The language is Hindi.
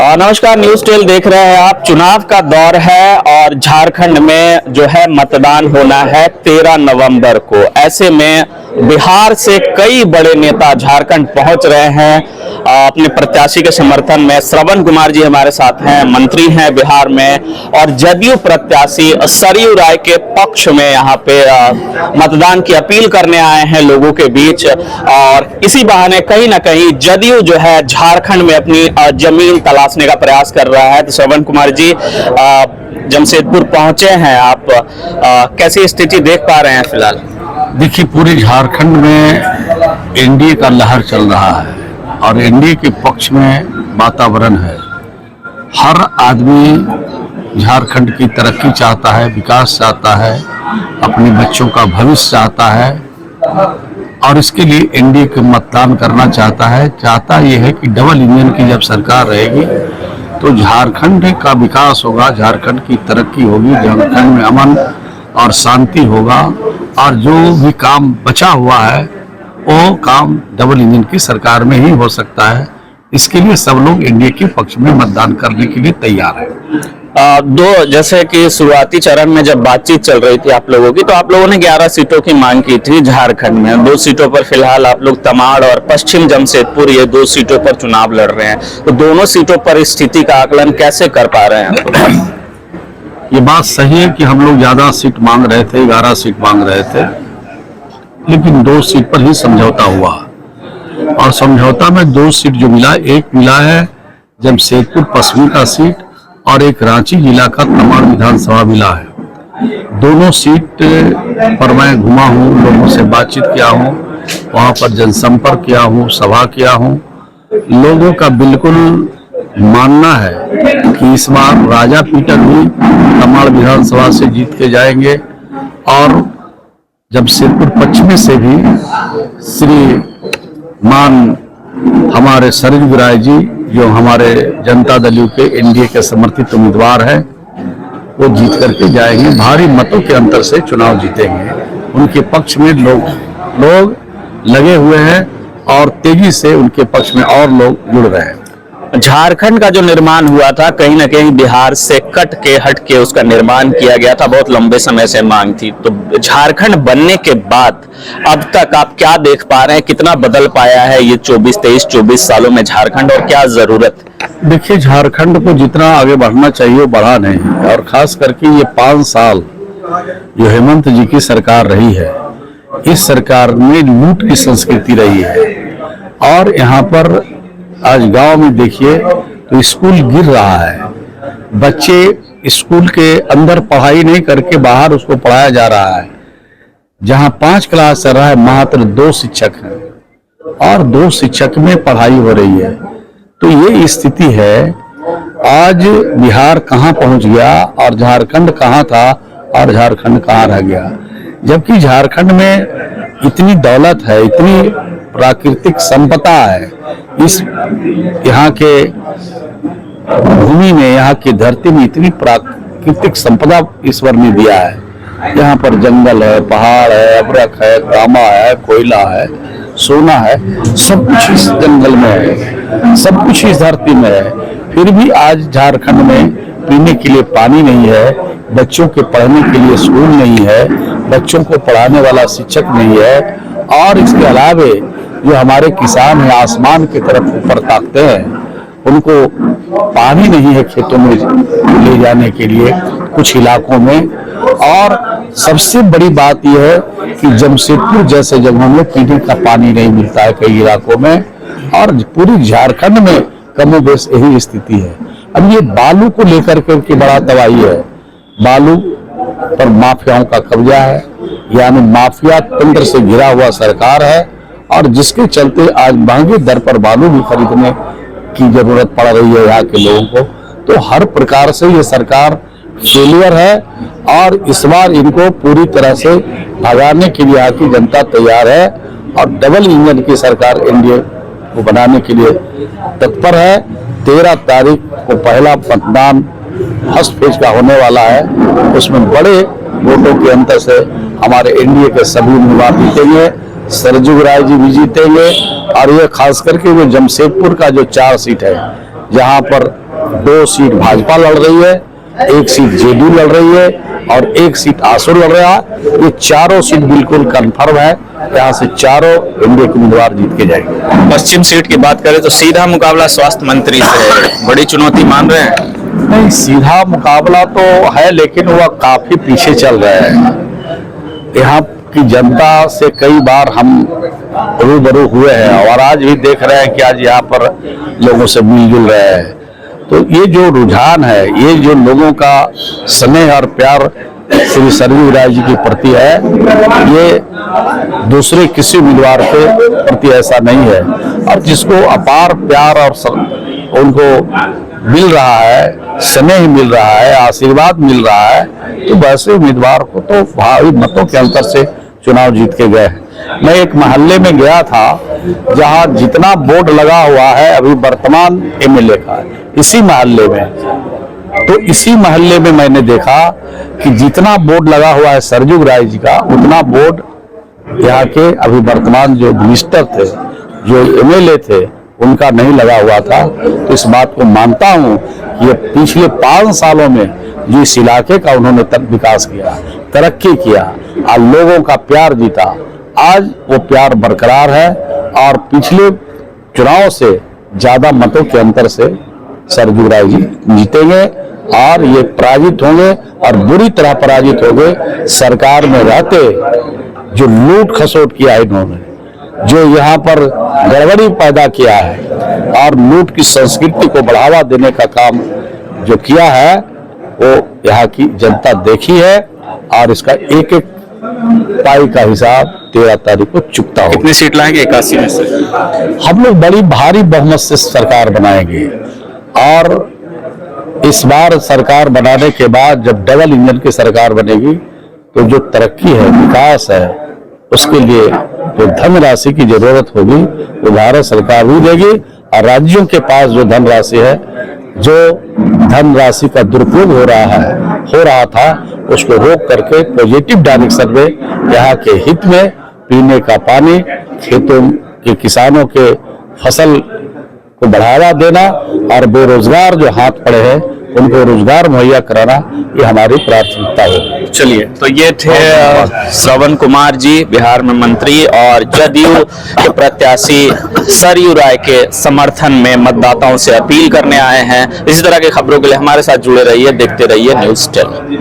नमस्कार, न्यूज टेल देख रहे हैं आप। चुनाव का दौर है और झारखंड में जो है मतदान होना है 13 नवंबर को। ऐसे में बिहार से कई बड़े नेता झारखंड पहुंच रहे हैं अपने प्रत्याशी के समर्थन में। श्रवण कुमार जी हमारे साथ हैं, मंत्री हैं बिहार में, और जदयू प्रत्याशी सरयू राय के पक्ष में यहाँ पे मतदान की अपील करने आए हैं लोगों के बीच। और इसी बहाने कहीं ना कहीं जदयू जो है झारखंड में अपनी जमीन तलाशने का प्रयास कर रहा है। तो श्रवण कुमार जी जमशेदपुर पहुंचे हैं, आप कैसी स्थिति देख पा रहे हैं फिलहाल? देखिए, पूरे झारखंड में एनडीए का लहर चल रहा है और एनडीए के पक्ष में वातावरण है। हर आदमी झारखंड की तरक्की चाहता है, विकास चाहता है, अपने बच्चों का भविष्य चाहता है और इसके लिए एनडीए को मतदान करना चाहता है। चाहता यह है कि डबल इंजन की जब सरकार रहेगी तो झारखंड का विकास होगा, झारखंड की तरक्की होगी, झारखंड में अमन और शांति होगा और जो भी काम बचा हुआ है वो काम डबल इंजन की सरकार में ही हो सकता है। इसके लिए सब लोग एनडीए के पक्ष में मतदान करने के लिए तैयार हैं। जैसे कि शुरुआती चरण में जब बातचीत चल रही थी आप लोगों की, तो आप लोगों ने 11 सीटों की मांग की थी झारखंड में। 2 सीटों पर फिलहाल आप लोग तमाड़ और पश्चिम जमशेदपुर, ये 2 सीटों पर चुनाव लड़ रहे हैं। तो दोनों सीटों पर स्थिति का आकलन कैसे कर पा रहे हैं? ये बात सही है कि हम लोग ज्यादा सीट मांग रहे थे, 11 सीट मांग रहे थे, लेकिन 2 सीट पर ही समझौता हुआ और समझौता में 2 सीट जो मिला, एक मिला है जमशेदपुर पश्चिमी का सीट और एक रांची जिला का तमाड़ विधानसभा मिला है। दोनों सीट पर मैं घुमा हूँ, लोगों से बातचीत किया हूँ, वहाँ पर जनसंपर्क किया हूँ, सभा किया हूँ। लोगों का बिल्कुल मानना है कि इस बार राजा पीटर भी तमाड़ विधानसभा से जीत के जाएंगे और जमशेदपुर पश्चिमी से भी श्रीमान हमारे सरयू राय जी, जो हमारे जनता दल के एनडीए के समर्थित उम्मीदवार हैं, वो जीत करके जाएंगे। भारी मतों के अंतर से चुनाव जीतेंगे। उनके पक्ष में लोग लगे हुए हैं और तेजी से उनके पक्ष में और लोग जुड़ रहे हैं। झारखंड का जो निर्माण हुआ था, कहीं ना कहीं बिहार से कट के हट के उसका निर्माण किया गया था, बहुत लंबे समय से मांग थी। तो झारखंड बनने के बाद अब तक आप क्या देख पा रहे हैं, कितना बदल पाया है ये 24 सालों में झारखंड, और क्या जरूरत? देखिए, झारखंड को जितना आगे बढ़ना चाहिए वो बढ़ा नहीं, और खास करके ये 5 साल जो हेमंत जी की सरकार रही है, इस सरकार में लूट की संस्कृति रही है। और यहाँ पर आज गांव में देखिए तो स्कूल गिर रहा है, बच्चे स्कूल के अंदर पढ़ाई नहीं करके बाहर उसको पढ़ाया जा रहा है। जहां 5 क्लास चल रहा है, मात्र 2 शिक्षक हैं और 2 शिक्षक में पढ़ाई हो रही है। तो ये स्थिति है। आज बिहार कहां पहुंच गया और झारखंड कहां था और झारखंड कहां रह गया। जबकि झारखंड में इतनी दौलत है, इतनी प्राकृतिक संपदा है, इस यहाँ के भूमि में, यहाँ की धरती में इतनी प्राकृतिक संपदा ईश्वर ने दिया है। यहाँ पर जंगल है, पहाड़ है, अभ्रक है, तांबा है, कोयला है, सोना है, सब कुछ इस जंगल में है, सब कुछ इस धरती में है। फिर भी आज झारखंड में पीने के लिए पानी नहीं है, बच्चों के पढ़ने के लिए स्कूल नहीं है, बच्चों को पढ़ाने वाला शिक्षक नहीं है, और इसके अलावे जो हमारे किसान हैं आसमान की तरफ ऊपर ताकते हैं, उनको पानी नहीं है खेतों में ले जाने के लिए कुछ इलाकों में। और सबसे बड़ी बात यह है कि जमशेदपुर जैसे जगहों में पीने का पानी नहीं मिलता है कई इलाकों में, और पूरी झारखंड में कमोबेश यही स्थिति है। अब ये बालू को लेकर के बड़ा तबाही है। बालू पर माफियाओं का कब्जा है, यानी माफिया तंत्र से घिरा हुआ सरकार है, और जिसके चलते आज महंगी दर पर बालू भी खरीदने की जरूरत पड़ रही है यहाँ के लोगों को। तो हर प्रकार से ये सरकार फेलियर है और इस बार इनको पूरी तरह से भगाने के लिए यहाँ की जनता तैयार है और डबल इंजन की सरकार एनडीए को बनाने के लिए तत्पर है। 13 तारीख को पहला मतदान फर्स्ट फेज का होने वाला है, उसमें बड़े वोटों के अंतर से हमारे एनडीए के सभी उम्मीदवार जीतेंगे, सरयू राय जी भी जीतेंगे। और ये खास करके जो जमशेदपुर का जो 4 सीट है, जहां पर 2 सीट भाजपा लड़ रही है, 1 सीट जेडीयू लड़ रही है और 1 सीट आसुर लड़ रहा है। ये चारों सीट बिल्कुल कंफर्म है, यहाँ से चारों एनडीए के उम्मीदवार जीत के जाएंगे। पश्चिम सीट की बात करें तो सीधा मुकाबला स्वास्थ्य मंत्री से है, बड़ी चुनौती मान रहे हैं? नहीं, सीधा मुकाबला तो है लेकिन वह काफी पीछे चल रहा है। यहाँ की जनता से कई बार हम रूबरू हुए हैं और आज भी देख रहे हैं कि आज यहाँ पर लोगों से मिलजुल रहे हैं। तो ये जो रुझान है, ये जो लोगों का स्नेह और प्यार श्री सरयू राय जी के प्रति है, ये दूसरे किसी उम्मीदवार के प्रति ऐसा नहीं है। और जिसको अपार प्यार और उनको मिल रहा है, स्नेह मिल रहा है, आशीर्वाद मिल रहा है, तो वैसे उम्मीदवार को तो भारी मतों के अंतर से चुनाव जीत के गए हैं। मैं एक मोहल्ले में गया था जहां जितना बोर्ड लगा हुआ है अभी वर्तमान एमएलए का, इसी मोहल्ले में, तो इसी मोहल्ले में मैंने देखा कि जितना बोर्ड लगा हुआ है सरयू राय जी का, उतना बोर्ड यहाँ के अभी वर्तमान जो मिनिस्टर थे, जो एमएलए थे, उनका नहीं लगा हुआ था। तो इस बात को मानता हूं कि ये पिछले 5 सालों में जो इस इलाके का उन्होंने विकास किया, तरक्की किया और लोगों का प्यार जीता, आज वो प्यार बरकरार है और पिछले चुनाव से ज्यादा मतों के अंतर से सरयू राय जी जीतेंगे और ये पराजित होंगे और बुरी तरह पराजित होंगे। सरकार में रहते जो लूट खसोट किया इन्होंने, जो यहाँ पर गड़बड़ी पैदा किया है और लूट की संस्कृति को बढ़ावा देने का काम जो किया है, वो यहाँ की जनता देखी है और इसका एक एक पाई का हिसाब 13 तारीख को चुकता होगा। कितनी सीट लाएंगे 81 में से? हम लोग बड़ी भारी बहुमत से सरकार बनाएंगे और इस बार सरकार बनाने के बाद जब डबल इंजन की सरकार बनेगी तो जो तरक्की है, विकास है, उसके लिए जो धनराशि की जरूरत होगी वो भारत सरकार भी देगी और राज्यों के पास जो धनराशि है, जो धनराशि का दुरुपयोग हो रहा था, उसको रोक करके पॉजिटिव डायरेक्शन में यहाँ के हित में पीने का पानी, खेतों के किसानों के फसल को बढ़ावा देना और बेरोजगार जो हाथ पड़े हैं उनको रोजगार मुहैया कराना, ये हमारी प्राथमिकता है। चलिए, तो ये थे श्रवण कुमार जी, बिहार में मंत्री और जदयू के प्रत्याशी सरयू राय के समर्थन में मतदाताओं से अपील करने आए हैं। इसी तरह की खबरों के लिए हमारे साथ जुड़े रहिए, देखते रहिए न्यूज़ 10।